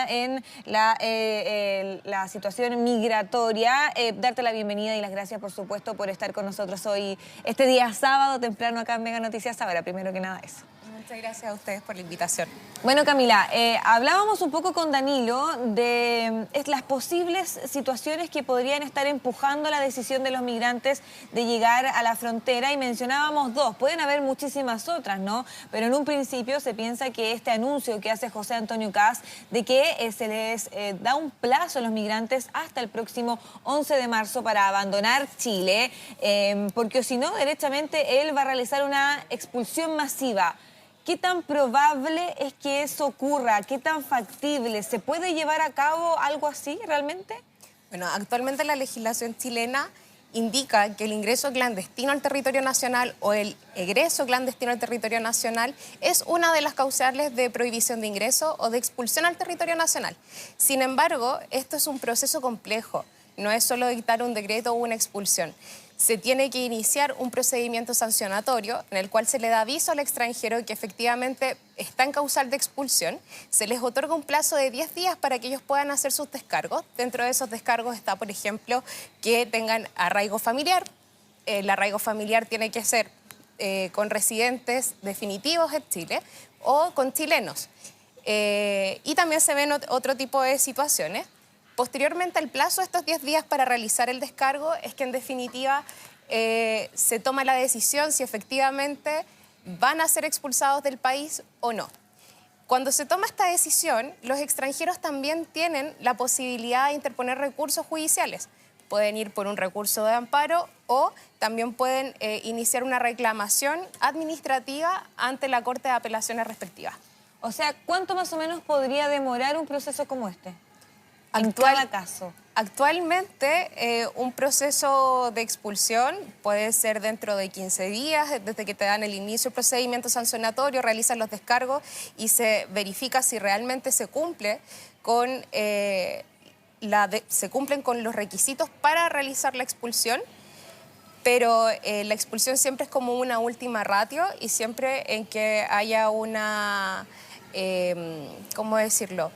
en la situación migratoria. Darte la bienvenida y las gracias, por supuesto, por estar con nosotros hoy, este día sábado, temprano acá en Mega Noticias Ahora. Primero que nada, eso. Muchas gracias a ustedes por la invitación. Bueno, Camila, hablábamos un poco con Danilo de las posibles situaciones que podrían estar empujando la decisión de los migrantes de llegar a la frontera y mencionábamos dos, pueden haber muchísimas otras, ¿no? Pero en un principio se piensa que este anuncio que hace José Antonio Kast de que se les da un plazo a los migrantes hasta el próximo 11 de marzo para abandonar Chile, porque si no, derechamente él va a realizar una expulsión masiva. ¿Qué tan probable es que eso ocurra? ¿Qué tan factible? ¿Se puede llevar a cabo algo así realmente? Bueno, actualmente la legislación chilena indica que el ingreso clandestino al territorio nacional o el egreso clandestino al territorio nacional es una de las causales de prohibición de ingreso o de expulsión al territorio nacional. Sin embargo, esto es un proceso complejo. No es solo dictar un decreto o una expulsión. Se tiene que iniciar un procedimiento sancionatorio en el cual se le da aviso al extranjero que efectivamente está en causal de expulsión. Se les otorga un plazo de 10 días para que ellos puedan hacer sus descargos. Dentro de esos descargos está, por ejemplo, que tengan arraigo familiar. El arraigo familiar tiene que ser con residentes definitivos en Chile o con chilenos. Y también se ven otro tipo de situaciones. Posteriormente, el plazo de estos 10 días para realizar el descargo es que, en definitiva, se toma la decisión si efectivamente van a ser expulsados del país o no. Cuando se toma esta decisión, los extranjeros también tienen la posibilidad de interponer recursos judiciales. Pueden ir por un recurso de amparo o también pueden iniciar una reclamación administrativa ante la Corte de Apelaciones respectiva. O sea, ¿cuánto más o menos podría demorar un proceso como este? En cada caso. Actualmente, un proceso de expulsión puede ser dentro de 15 días, desde que te dan el inicio del procedimiento sancionatorio, realizan los descargos y se verifica si realmente se cumple con, se cumplen con los requisitos para realizar la expulsión. Pero la expulsión siempre es como una última ratio y siempre en que haya una, ¿cómo decirlo?,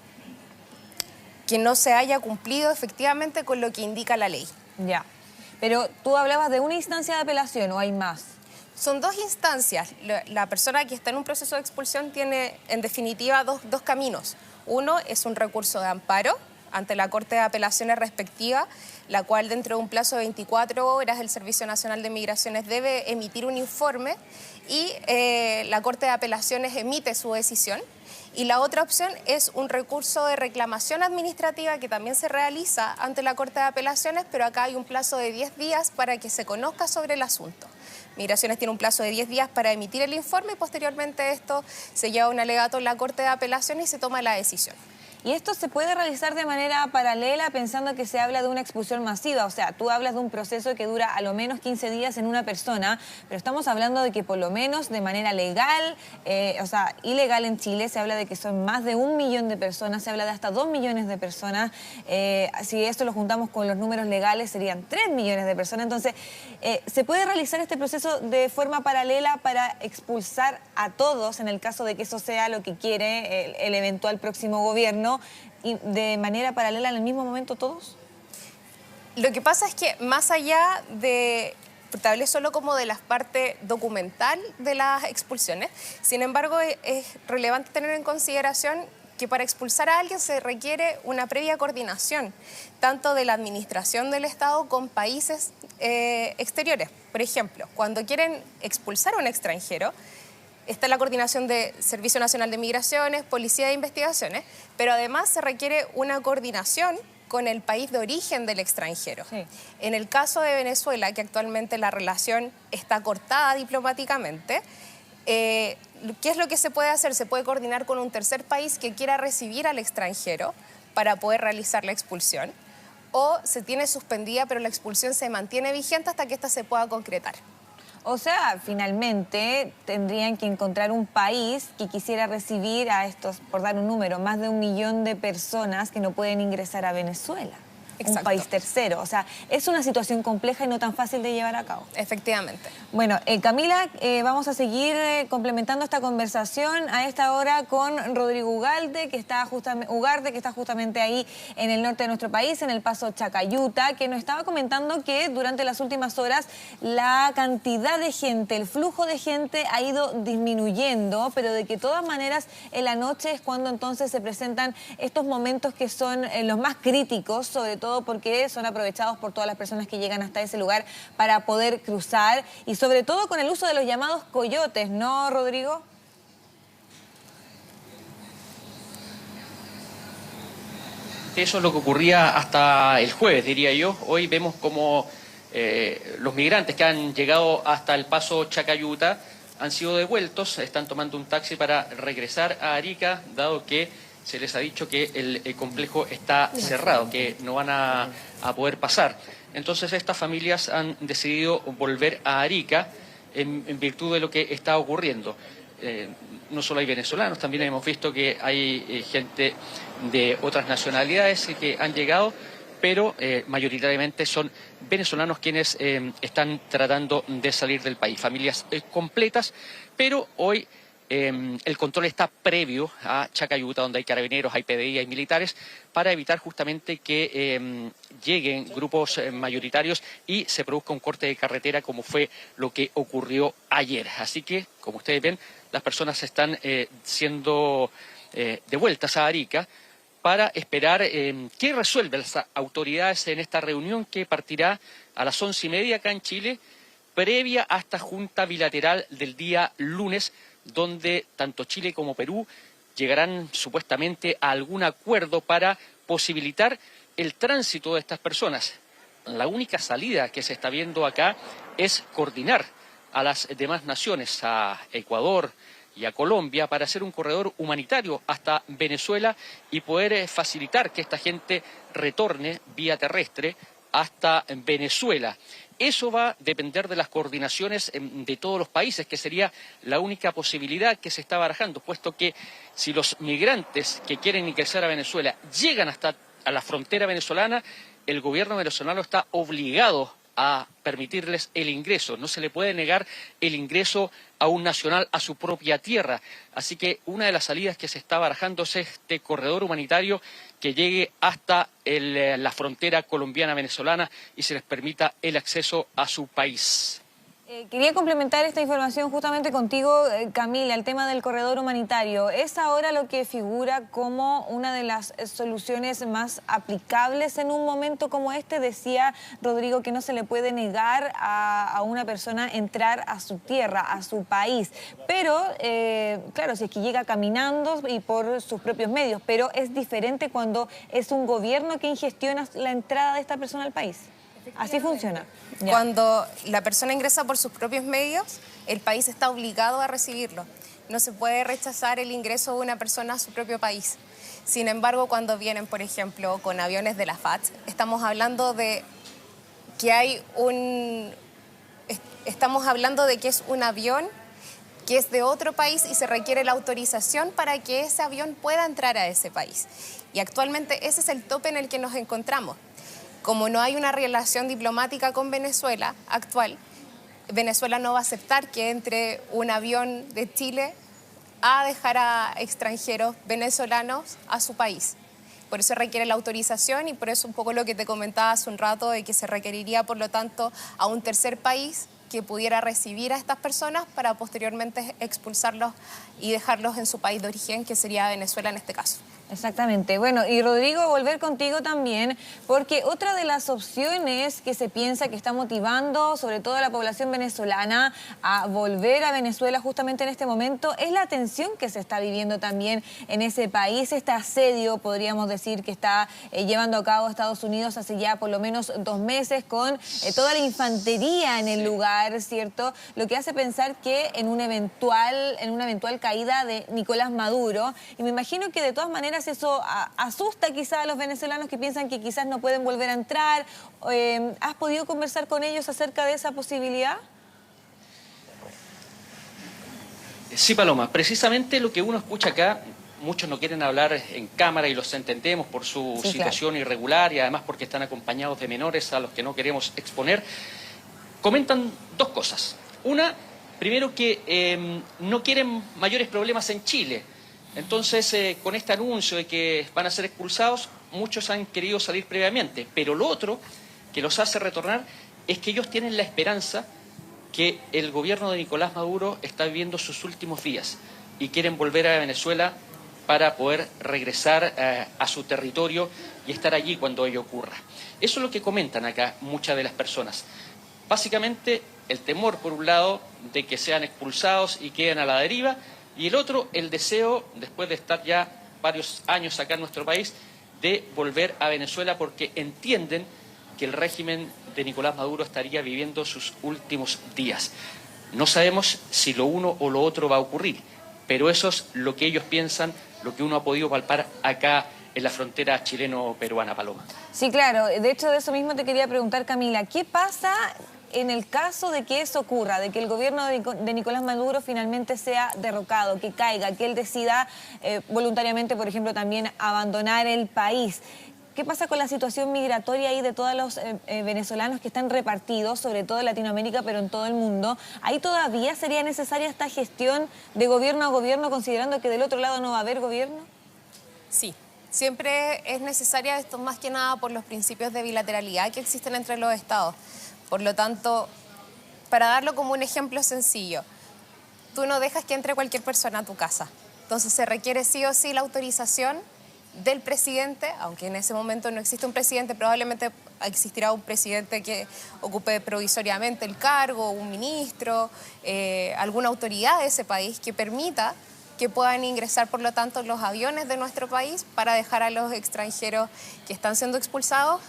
que no se haya cumplido efectivamente con lo que indica la ley. Ya, pero tú hablabas de una instancia de apelación, ¿o hay más? Son dos instancias. La persona que está en un proceso de expulsión tiene, en definitiva, dos caminos. Uno es un recurso de amparo ante la Corte de Apelaciones respectiva, la cual dentro de un plazo de 24 horas el Servicio Nacional de Migraciones debe emitir un informe y la Corte de Apelaciones emite su decisión. Y la otra opción es un recurso de reclamación administrativa que también se realiza ante la Corte de Apelaciones, pero acá hay un plazo de 10 días para que se conozca sobre el asunto. Migraciones tiene un plazo de 10 días para emitir el informe y posteriormente esto se lleva a un alegato en la Corte de Apelaciones y se toma la decisión. ¿Y esto se puede realizar de manera paralela pensando que se habla de una expulsión masiva? O sea, tú hablas de un proceso que dura a lo menos 15 días en una persona, pero estamos hablando de que por lo menos de manera legal, o sea, ilegal en Chile, se habla de que son más de 1 millón de personas, se habla de hasta 2 millones de personas. Si esto lo juntamos con los números legales, serían 3 millones de personas. Entonces, ¿se puede realizar este proceso de forma paralela para expulsar a todos, en el caso de que eso sea lo que quiere el eventual próximo gobierno? ¿Y de manera paralela en el mismo momento todos? Lo que pasa es que más allá de, te hablé solo como de la parte documental de las expulsiones, sin embargo es relevante tener en consideración que para expulsar a alguien se requiere una previa coordinación, tanto de la administración del Estado con países exteriores. Por ejemplo, cuando quieren expulsar a un extranjero, está la coordinación de Servicio Nacional de Migraciones, Policía de Investigaciones, pero además se requiere una coordinación con el país de origen del extranjero. Sí. En el caso de Venezuela, que actualmente la relación está cortada diplomáticamente, ¿qué es lo que se puede hacer? Se puede coordinar con un tercer país que quiera recibir al extranjero para poder realizar la expulsión, o se tiene suspendida, pero la expulsión se mantiene vigente hasta que ésta se pueda concretar. O sea, finalmente tendrían que encontrar un país que quisiera recibir a estos, por dar un número, más de 1 millón de personas que no pueden ingresar a Venezuela. Exacto. un país tercero. O sea, es una situación compleja y no tan fácil de llevar a cabo. Efectivamente. Bueno, Camila, vamos a seguir complementando esta conversación a esta hora con Rodrigo Ugarte, que está justamente ahí en el norte de nuestro país, en el paso Chacayuta, que nos estaba comentando que durante las últimas horas la cantidad de gente, el flujo de gente ha ido disminuyendo, pero de que de todas maneras en la noche es cuando entonces se presentan estos momentos que son los más críticos, sobre todo porque son aprovechados por todas las personas que llegan hasta ese lugar para poder cruzar y sobre todo con el uso de los llamados coyotes, ¿no, Rodrigo? Eso es lo que ocurría hasta el jueves, diría yo. Hoy vemos como los migrantes que han llegado hasta el paso Chacayuta han sido devueltos, están tomando un taxi para regresar a Arica, dado que se les ha dicho que el complejo está cerrado, que no van a poder pasar. Entonces estas familias han decidido volver a Arica en virtud de lo que está ocurriendo. No solo hay venezolanos, también hemos visto que hay gente de otras nacionalidades que han llegado, pero mayoritariamente son venezolanos quienes están tratando de salir del país. Familias completas, pero hoy el control está previo a Chacayuta, donde hay carabineros, hay PDI, hay militares, para evitar justamente que lleguen grupos mayoritarios y se produzca un corte de carretera como fue lo que ocurrió ayer. Así que, como ustedes ven, las personas están siendo devueltas a Arica para esperar qué resuelven las autoridades en esta reunión que partirá a las 11:30 acá en Chile, previa a esta junta bilateral del día lunes, donde tanto Chile como Perú llegarán supuestamente a algún acuerdo para posibilitar el tránsito de estas personas. La única salida que se está viendo acá es coordinar a las demás naciones, a Ecuador y a Colombia, para hacer un corredor humanitario hasta Venezuela y poder facilitar que esta gente retorne vía terrestre hasta Venezuela. Eso va a depender de las coordinaciones de todos los países, que sería la única posibilidad que se está barajando, puesto que si los migrantes que quieren ingresar a Venezuela llegan hasta a la frontera venezolana, el gobierno venezolano está obligado a permitirles el ingreso. No se le puede negar el ingreso a un nacional a su propia tierra. Así que una de las salidas que se está barajando es este corredor humanitario que llegue hasta la frontera colombiana-venezolana y se les permita el acceso a su país. Quería complementar esta información justamente contigo, Camila, el tema del corredor humanitario. ¿Es ahora lo que figura como una de las soluciones más aplicables en un momento como este? Decía Rodrigo que no se le puede negar a una persona entrar a su tierra, a su país. Pero, claro, si es que llega caminando y por sus propios medios, pero es diferente cuando es un gobierno quien gestiona la entrada de esta persona al país. Así funciona. Ya. Cuando la persona ingresa por sus propios medios, el país está obligado a recibirlo. No se puede rechazar el ingreso de una persona a su propio país. Sin embargo, cuando vienen, por ejemplo, con aviones de la FAT, estamos hablando de que estamos hablando de que es un avión que es de otro país y se requiere la autorización para que ese avión pueda entrar a ese país. Y actualmente ese es el tope en el que nos encontramos. Como no hay una relación diplomática con Venezuela actual, Venezuela no va a aceptar que entre un avión de Chile a dejar a extranjeros venezolanos a su país. Por eso requiere la autorización y por eso un poco lo que te comentaba hace un rato de que se requeriría, por lo tanto, a un tercer país que pudiera recibir a estas personas para posteriormente expulsarlos y dejarlos en su país de origen, que sería Venezuela en este caso. Exactamente. Bueno, y Rodrigo, volver contigo también, porque otra de las opciones que se piensa que está motivando, sobre todo a la población venezolana, a volver a Venezuela justamente en este momento, es la tensión que se está viviendo también en ese país, este asedio, podríamos decir, que está llevando a cabo Estados Unidos hace ya por lo menos 2 meses, con toda la infantería en el lugar, ¿cierto? Lo que hace pensar que en una eventual caída de Nicolás Maduro, y me imagino que de todas maneras eso asusta quizás a los venezolanos que piensan que quizás no pueden volver a entrar. ¿Has podido conversar con ellos acerca de esa posibilidad? Sí, Paloma, precisamente lo que uno escucha acá muchos no quieren hablar en cámara y los entendemos por su situación irregular y además porque están acompañados de menores a los que no queremos exponer, comentan dos cosas. Una, primero que no quieren mayores problemas en Chile. Entonces, con este anuncio de que van a ser expulsados, muchos han querido salir previamente. Pero lo otro que los hace retornar es que ellos tienen la esperanza que el gobierno de Nicolás Maduro está viviendo sus últimos días y quieren volver a Venezuela para poder regresar a su territorio y estar allí cuando ello ocurra. Eso es lo que comentan acá muchas de las personas. Básicamente, el temor, por un lado, de que sean expulsados y queden a la deriva, y el otro, el deseo, después de estar ya varios años acá en nuestro país, de volver a Venezuela porque entienden que el régimen de Nicolás Maduro estaría viviendo sus últimos días. No sabemos si lo uno o lo otro va a ocurrir, pero eso es lo que ellos piensan, lo que uno ha podido palpar acá en la frontera chileno-peruana, Paloma. Sí, claro. De hecho, de eso mismo te quería preguntar, Camila, ¿qué pasa en el caso de que eso ocurra, de que el gobierno de Nicolás Maduro finalmente sea derrocado, que caiga, que él decida voluntariamente, por ejemplo, también abandonar el país? ¿Qué pasa con la situación migratoria ahí de todos los venezolanos que están repartidos, sobre todo en Latinoamérica, pero en todo el mundo? ¿Ahí todavía sería necesaria esta gestión de gobierno a gobierno, considerando que del otro lado no va a haber gobierno? Sí. Siempre es necesaria esto más que nada por los principios de bilateralidad que existen entre los estados. Por lo tanto, para darlo como un ejemplo sencillo, tú no dejas que entre cualquier persona a tu casa. Entonces se requiere sí o sí la autorización del presidente, aunque en ese momento no existe un presidente, probablemente existirá un presidente que ocupe provisoriamente el cargo, un ministro, alguna autoridad de ese país que permita que puedan ingresar, por lo tanto, los aviones de nuestro país para dejar a los extranjeros que están siendo expulsados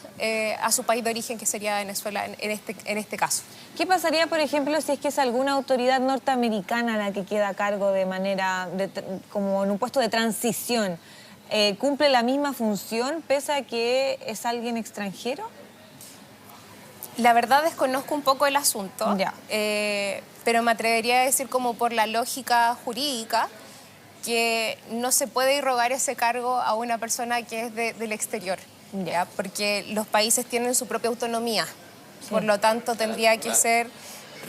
a su país de origen, que sería Venezuela en este caso. ¿Qué pasaría, por ejemplo, si es que es alguna autoridad norteamericana la que queda a cargo de manera, como en un puesto de transición? ¿Cumple la misma función pese a que es alguien extranjero? La verdad desconozco un poco el asunto, pero me atrevería a decir como por la lógica jurídica que no se puede irrogar ese cargo a una persona que es del exterior, ¿ya? Porque los países tienen su propia autonomía, por lo tanto tendría que ser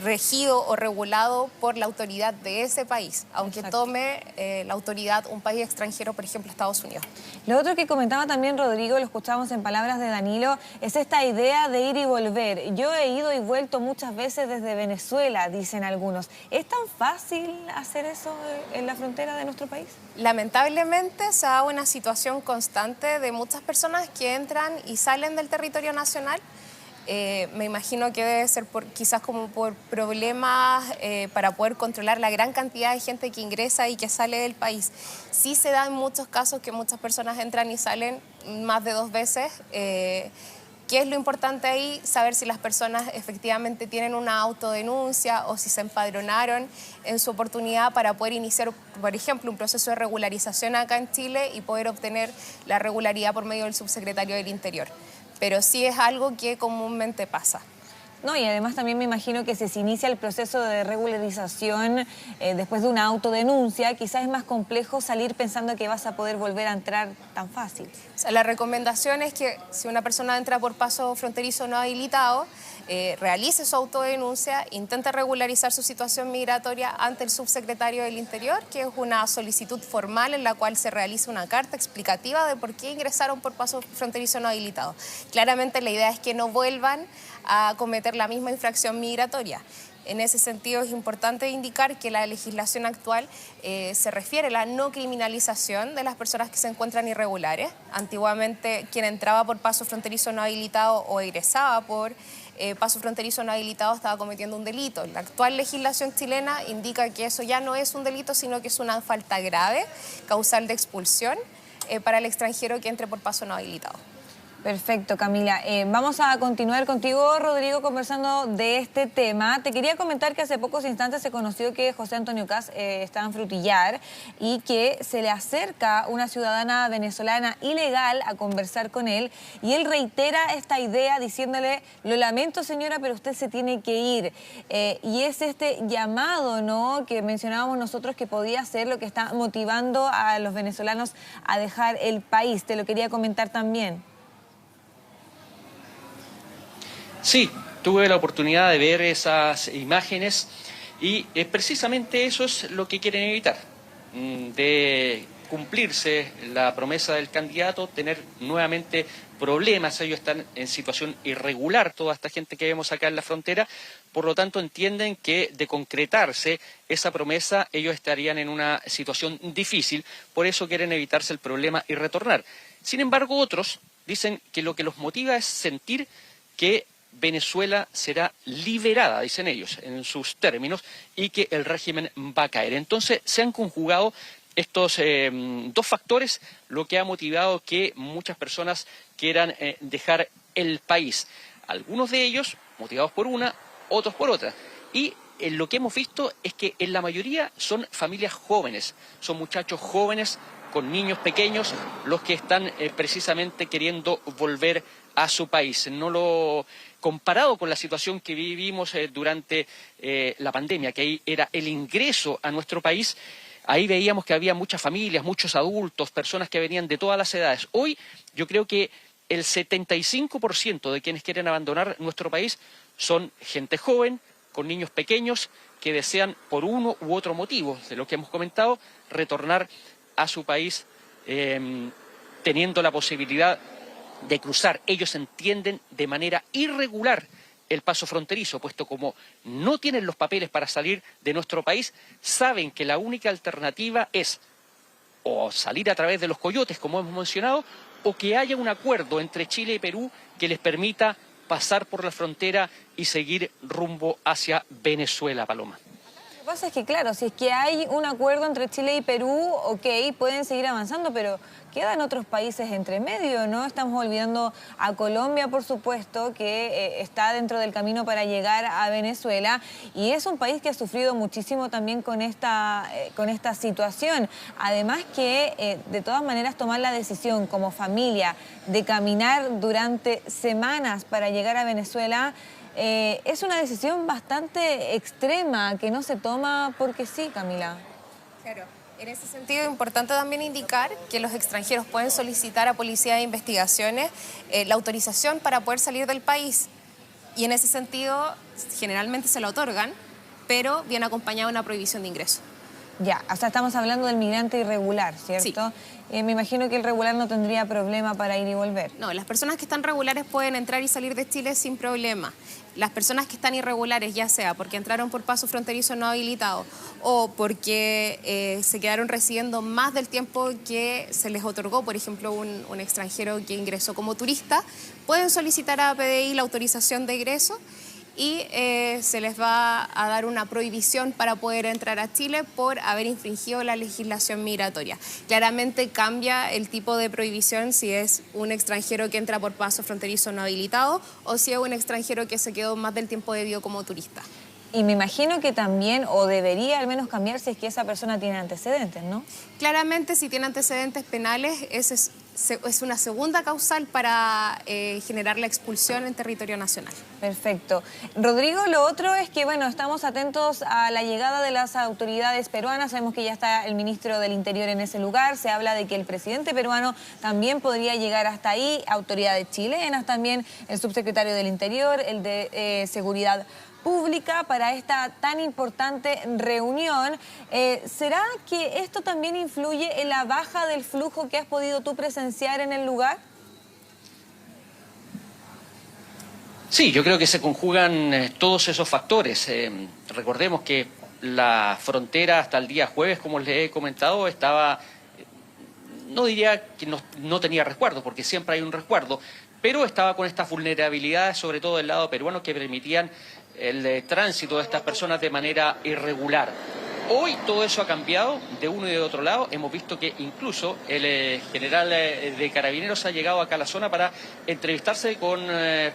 regido o regulado por la autoridad de ese país, aunque tome la autoridad un país extranjero, por ejemplo, Estados Unidos. Lo otro que comentaba también Rodrigo, lo escuchamos en palabras de Danilo, es esta idea de ir y volver. Yo he ido y vuelto muchas veces desde Venezuela, dicen algunos. ¿Es tan fácil hacer eso en la frontera de nuestro país? Lamentablemente se da una situación constante de muchas personas que entran y salen del territorio nacional. Me imagino que debe ser quizás como por problemas para poder controlar la gran cantidad de gente que ingresa y que sale del país. Sí se da en muchos casos que muchas personas entran y salen más de 2 veces. ¿Qué es lo importante ahí? Saber si las personas efectivamente tienen una autodenuncia o si se empadronaron en su oportunidad para poder iniciar, por ejemplo, un proceso de regularización acá en Chile y poder obtener la regularidad por medio del subsecretario del Interior. Pero sí es algo que comúnmente pasa. No, y además también me imagino que si se inicia el proceso de regularización después de una autodenuncia, quizás es más complejo salir pensando que vas a poder volver a entrar tan fácil. O sea, la recomendación es que si una persona entra por paso fronterizo no habilitado, realice su autodenuncia, intente regularizar su situación migratoria ante el subsecretario del Interior, que es una solicitud formal en la cual se realiza una carta explicativa de por qué ingresaron por paso fronterizo no habilitado. Claramente la idea es que no vuelvan a cometer la misma infracción migratoria. En ese sentido es importante indicar que la legislación actual se refiere a la no criminalización de las personas que se encuentran irregulares. Antiguamente quien entraba por paso fronterizo no habilitado o egresaba por paso fronterizo no habilitado estaba cometiendo un delito. La actual legislación chilena indica que eso ya no es un delito, sino que es una falta grave, causal de expulsión para el extranjero que entre por paso no habilitado. Perfecto, Camila. Vamos a continuar contigo, Rodrigo, conversando de este tema. Te quería comentar que hace pocos instantes se conoció que José Antonio Kast está en Frutillar y que se le acerca una ciudadana venezolana ilegal a conversar con él, y él reitera esta idea diciéndole: lo lamento, señora, pero usted se tiene que ir. Y es este llamado, ¿no?, que mencionábamos nosotros, que podía ser lo que está motivando a los venezolanos a dejar el país. Te lo quería comentar también. Sí, tuve la oportunidad de ver esas imágenes y precisamente eso es lo que quieren evitar, de cumplirse la promesa del candidato, tener nuevamente problemas. Ellos están en situación irregular, toda esta gente que vemos acá en la frontera, por lo tanto entienden que de concretarse esa promesa ellos estarían en una situación difícil, por eso quieren evitarse el problema y retornar. Sin embargo, otros dicen que lo que los motiva es sentir que Venezuela será liberada, dicen ellos, en sus términos, y que el régimen va a caer. Entonces se han conjugado estos dos factores, lo que ha motivado que muchas personas quieran dejar el país. Algunos de ellos motivados por una, otros por otra. Y lo que hemos visto es que en la mayoría son familias jóvenes, son muchachos jóvenes con niños pequeños los que están precisamente queriendo volver a su país. No lo comparado con la situación que vivimos durante la pandemia, que ahí era el ingreso a nuestro país. Ahí veíamos que había muchas familias, muchos adultos, personas que venían de todas las edades. Hoy yo creo que el 75% de quienes quieren abandonar nuestro país son gente joven, con niños pequeños, que desean por uno u otro motivo, de lo que hemos comentado, retornar a su país teniendo la posibilidad de cruzar. Ellos entienden de manera irregular el paso fronterizo, puesto como no tienen los papeles para salir de nuestro país, saben que la única alternativa es o salir a través de los coyotes, como hemos mencionado, o que haya un acuerdo entre Chile y Perú que les permita pasar por la frontera y seguir rumbo hacia Venezuela, Paloma. Lo que pasa es que, claro, si es que hay un acuerdo entre Chile y Perú, ok, pueden seguir avanzando, pero quedan otros países entre medio, ¿no? Estamos olvidando a Colombia, por supuesto, que está dentro del camino para llegar a Venezuela, y es un país que ha sufrido muchísimo también con esta situación. Además que, de todas maneras, tomar la decisión como familia de caminar durante semanas para llegar a Venezuela es una decisión bastante extrema, que no se toma porque sí, Camila. Claro. En ese sentido, es importante también indicar que los extranjeros pueden solicitar a Policía de Investigaciones la autorización para poder salir del país. Y en ese sentido, generalmente se la otorgan, pero viene acompañada de una prohibición de ingreso. Ya, o sea, estamos hablando del migrante irregular, ¿cierto? Sí. Me imagino que el regular no tendría problema para ir y volver. No, las personas que están regulares pueden entrar y salir de Chile sin problema. Las personas que están irregulares, ya sea porque entraron por paso fronterizo no habilitado o porque se quedaron residiendo más del tiempo que se les otorgó, por ejemplo, un extranjero que ingresó como turista, pueden solicitar a PDI la autorización de ingreso y se les va a dar una prohibición para poder entrar a Chile por haber infringido la legislación migratoria. Claramente cambia el tipo de prohibición si es un extranjero que entra por paso fronterizo no habilitado o si es un extranjero que se quedó más del tiempo debido como turista. Y me imagino que también, o debería al menos cambiar, si es que esa persona tiene antecedentes, ¿no? Claramente, si tiene antecedentes penales, es una segunda causal para generar la expulsión en territorio nacional. Perfecto. Rodrigo, lo otro es que, bueno, estamos atentos a la llegada de las autoridades peruanas. Sabemos que ya está el ministro del Interior en ese lugar. Se habla de que el presidente peruano también podría llegar hasta ahí. Autoridades chilenas también, el subsecretario del Interior, el de Seguridad Pública, para esta tan importante reunión. ¿Será que esto también influye en la baja del flujo que has podido tú presenciar en el lugar? Sí, yo creo que se conjugan todos esos factores. Recordemos que la frontera hasta el día jueves, como les he comentado, estaba, no diría que no tenía resguardo, porque siempre hay un resguardo, pero estaba con estas vulnerabilidades, sobre todo del lado peruano, que permitían el tránsito de estas personas de manera irregular. Hoy todo eso ha cambiado de uno y de otro lado. Hemos visto que incluso el general de Carabineros ha llegado acá a la zona para entrevistarse con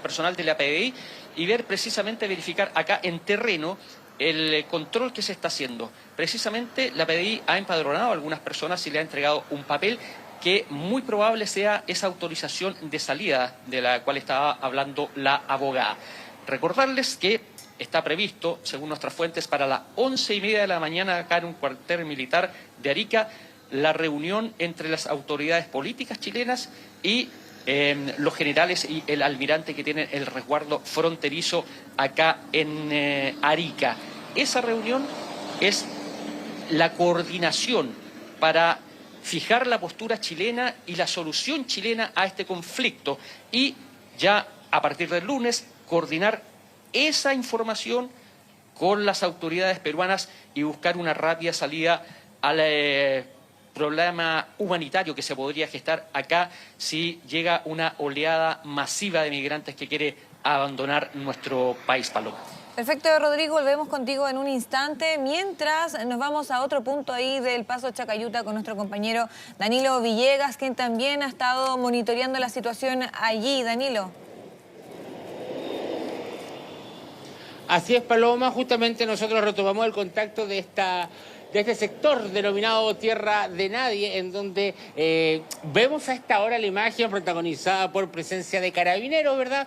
personal de la PDI y ver precisamente, verificar acá en terreno el control que se está haciendo. Precisamente la PDI ha empadronado a algunas personas y le ha entregado un papel que muy probable sea esa autorización de salida de la cual estaba hablando la abogada. Recordarles que está previsto, según nuestras fuentes, para las 11:30 de la mañana acá en un cuartel militar de Arica, la reunión entre las autoridades políticas chilenas y los generales y el almirante que tienen el resguardo fronterizo acá en Arica. Esa reunión es la coordinación para fijar la postura chilena y la solución chilena a este conflicto y ya a partir del lunes coordinar esa información con las autoridades peruanas y buscar una rápida salida al problema humanitario que se podría gestar acá si llega una oleada masiva de migrantes que quiere abandonar nuestro país, Paloma. Perfecto, Rodrigo, volvemos contigo en un instante. Mientras nos vamos a otro punto ahí del Paso Chacayuta con nuestro compañero Danilo Villegas, quien también ha estado monitoreando la situación allí. Danilo. Así es, Paloma, justamente nosotros retomamos el contacto de este sector denominado Tierra de Nadie, en donde vemos a esta hora la imagen protagonizada por presencia de carabineros, ¿verdad?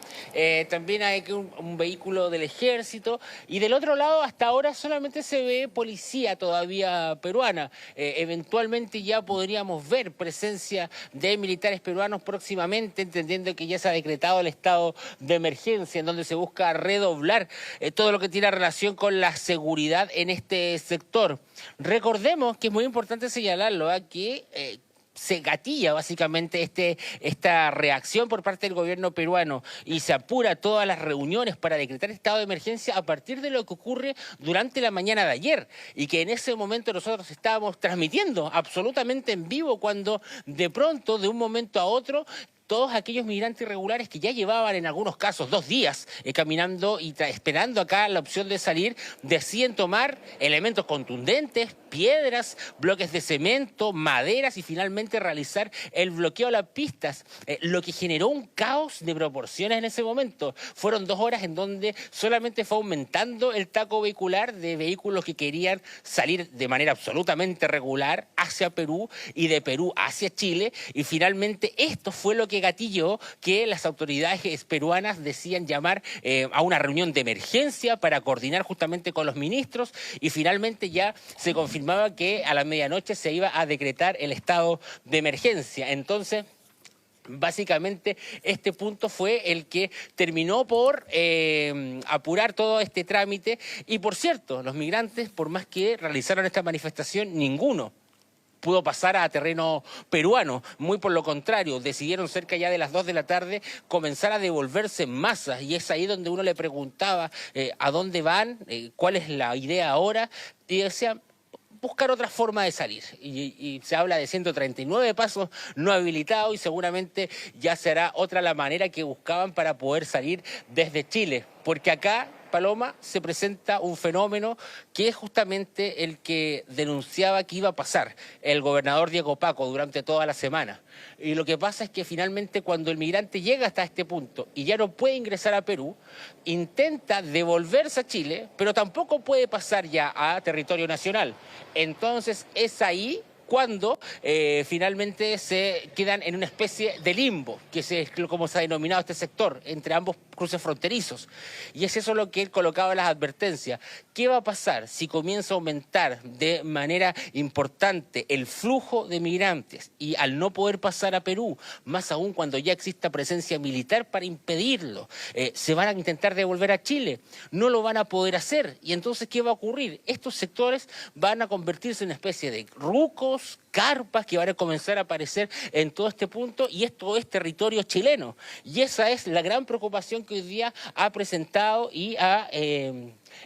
También hay un vehículo del ejército, y del otro lado hasta ahora solamente se ve policía todavía peruana. Eventualmente ya podríamos ver presencia de militares peruanos próximamente, entendiendo que ya se ha decretado el estado de emergencia, en donde se busca redoblar todo lo que tiene relación con la seguridad en este sector. Recordemos que es muy importante señalarlo, que se gatilla básicamente esta reacción por parte del gobierno peruano y se apura todas las reuniones para decretar estado de emergencia a partir de lo que ocurre durante la mañana de ayer, y que en ese momento nosotros estábamos transmitiendo absolutamente en vivo cuando de pronto, de un momento a otro, todos aquellos migrantes irregulares que ya llevaban en algunos casos 2 días caminando y esperando acá la opción de salir, deciden tomar elementos contundentes, piedras, bloques de cemento, maderas y finalmente realizar el bloqueo a las pistas, lo que generó un caos de proporciones en ese momento. Fueron 2 horas en donde solamente fue aumentando el taco vehicular de vehículos que querían salir de manera absolutamente regular hacia Perú y de Perú hacia Chile, y finalmente esto fue lo que gatilló que las autoridades peruanas decían llamar a una reunión de emergencia para coordinar justamente con los ministros, y finalmente ya se confirmaba que a la medianoche se iba a decretar el estado de emergencia. Entonces, básicamente este punto fue el que terminó por apurar todo este trámite. Y por cierto, los migrantes, por más que realizaron esta manifestación, ninguno pudo pasar a terreno peruano. Muy por lo contrario, decidieron cerca ya de las 2 de la tarde comenzar a devolverse en masas, y es ahí donde uno le preguntaba a dónde van, cuál es la idea ahora, y decían buscar otra forma de salir. Y se habla de 139 pasos no habilitados, y seguramente ya será otra la manera que buscaban para poder salir desde Chile, porque acá, Paloma, se presenta un fenómeno que es justamente el que denunciaba que iba a pasar el gobernador Diego Paco durante toda la semana. Y lo que pasa es que finalmente cuando el migrante llega hasta este punto y ya no puede ingresar a Perú, intenta devolverse a Chile, pero tampoco puede pasar ya a territorio nacional. Entonces es ahí cuando finalmente se quedan en una especie de limbo, que es como se ha denominado este sector, entre ambos cruces fronterizos. Y es eso lo que él colocaba en las advertencias. ¿Qué va a pasar si comienza a aumentar de manera importante el flujo de migrantes y al no poder pasar a Perú, más aún cuando ya exista presencia militar para impedirlo, se van a intentar devolver a Chile? No lo van a poder hacer. Y entonces, ¿qué va a ocurrir? Estos sectores van a convertirse en una especie de rucos, carpas que van a comenzar a aparecer en todo este punto, y esto es territorio chileno. Y esa es la gran preocupación que hoy día ha presentado y ha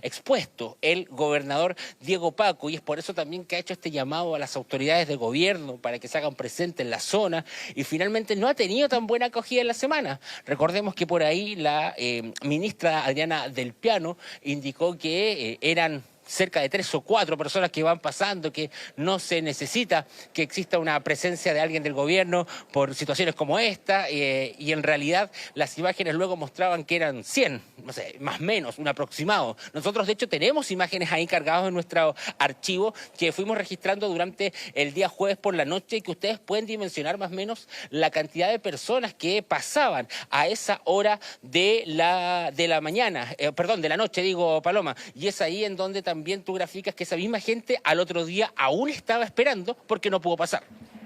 expuesto el gobernador Diego Paco, y es por eso también que ha hecho este llamado a las autoridades de gobierno para que se hagan presentes en la zona, y finalmente no ha tenido tan buena acogida en la semana. Recordemos que por ahí la ministra Adriana del Piano indicó que eran cerca de 3 o 4 personas que van pasando, que no se necesita que exista una presencia de alguien del gobierno por situaciones como esta, y en realidad las imágenes luego mostraban que eran 100, no sé, más o menos, un aproximado. Nosotros de hecho tenemos imágenes ahí cargadas en nuestro archivo que fuimos registrando durante el día jueves por la noche, y que ustedes pueden dimensionar más o menos la cantidad de personas que pasaban a esa hora de la mañana, perdón, de la noche, digo, Paloma, y es ahí en donde también tú graficas que esa misma gente al otro día aún estaba esperando porque no pudo pasar.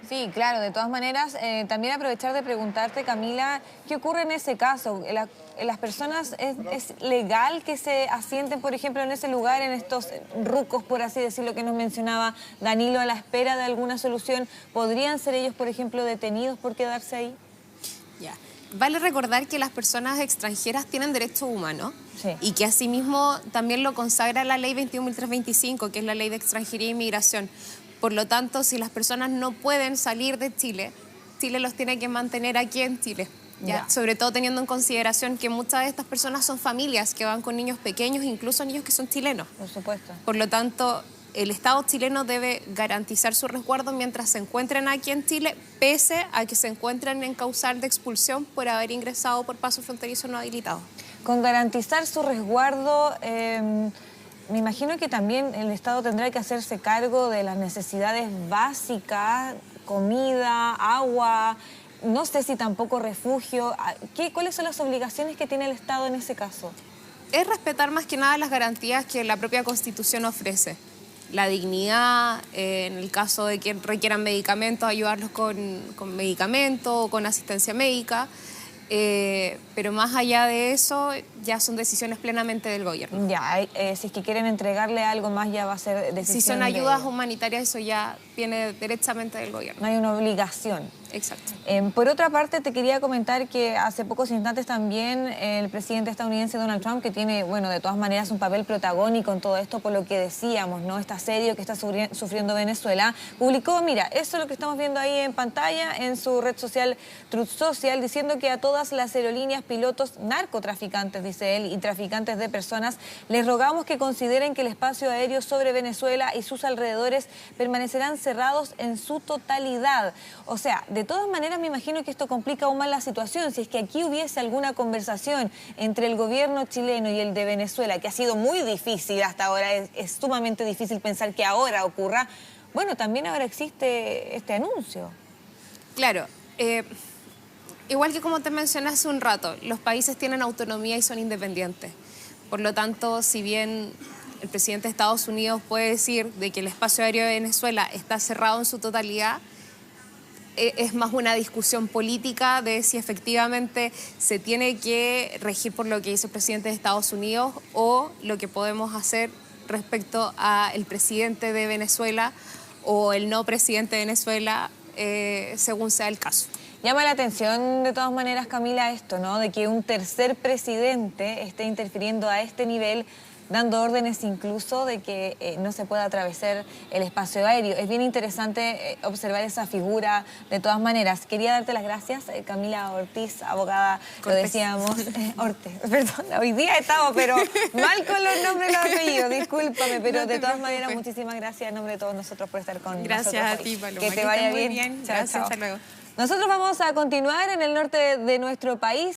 Sí, claro, de todas maneras, también aprovechar de preguntarte, Camila, ¿qué ocurre en ese caso? ¿Las personas, es legal que se asienten, por ejemplo, en ese lugar, en estos rucos, por así decirlo, que nos mencionaba Danilo, a la espera de alguna solución? ¿Podrían ser ellos, por ejemplo, detenidos por quedarse ahí? Ya. Vale recordar que las personas extranjeras tienen derechos humanos, sí, y que asimismo también lo consagra la ley 21.325, que es la ley de extranjería e inmigración. Por lo tanto, si las personas no pueden salir de Chile, Chile los tiene que mantener aquí en Chile. ¿Ya? Sobre todo teniendo en consideración que muchas de estas personas son familias que van con niños pequeños, incluso niños que son chilenos. Por supuesto. Por lo tanto, el Estado chileno debe garantizar su resguardo mientras se encuentren aquí en Chile, pese a que se encuentren en causal de expulsión por haber ingresado por paso fronterizo no habilitado. Con garantizar su resguardo, me imagino que también el Estado tendrá que hacerse cargo de las necesidades básicas, comida, agua, no sé si tampoco refugio. ¿Cuáles son las obligaciones que tiene el Estado en ese caso? Es respetar más que nada las garantías que la propia Constitución ofrece. La dignidad, en el caso de que requieran medicamentos, ayudarlos con medicamentos o con asistencia médica. Pero más allá de eso, ya son decisiones plenamente del gobierno. Ya, si es que quieren entregarle algo más, ya va a ser decisión. Si son ayudas humanitarias, eso ya viene directamente del gobierno. No hay una obligación. Exacto. Por otra parte, te quería comentar que hace pocos instantes también el presidente estadounidense Donald Trump, que tiene, bueno, de todas maneras un papel protagónico en todo esto, por lo que decíamos, ¿no? Este asedio que está sufriendo Venezuela, publicó, mira, eso es lo que estamos viendo ahí en pantalla, en su red social Truth Social, diciendo que a todas las aerolíneas, pilotos, narcotraficantes, dice él, y traficantes de personas, les rogamos que consideren que el espacio aéreo sobre Venezuela y sus alrededores permanecerán cerrados en su totalidad. O sea, de todas maneras me imagino que esto complica aún más la situación. Si es que aquí hubiese alguna conversación entre el gobierno chileno y el de Venezuela, que ha sido muy difícil hasta ahora, es sumamente difícil pensar que ahora ocurra, bueno, también ahora existe este anuncio. Claro, igual que como te mencioné hace un rato, los países tienen autonomía y son independientes. Por lo tanto, si bien el presidente de Estados Unidos puede decir de que el espacio aéreo de Venezuela está cerrado en su totalidad, es más una discusión política de si efectivamente se tiene que regir por lo que dice el presidente de Estados Unidos o lo que podemos hacer respecto al presidente de Venezuela o el no presidente de Venezuela, según sea el caso. Llama la atención, de todas maneras, Camila, esto, ¿no? De que un tercer presidente esté interfiriendo a este nivel, dando órdenes incluso de que no se pueda atravesar el espacio aéreo. Es bien interesante observar esa figura de todas maneras. Quería darte las gracias, Camila Ortiz, abogada, Cortés. lo decíamos, Ortiz, perdón, hoy día estamos, pero mal con los nombres y los apellidos, discúlpame, pero de todas maneras, muchísimas gracias en nombre de todos nosotros por estar con nosotros. Gracias a hoy. ti, Paloma. Que te vaya muy bien. Gracias, Chao, chao. hasta luego. Nosotros vamos a continuar en el norte de nuestro país.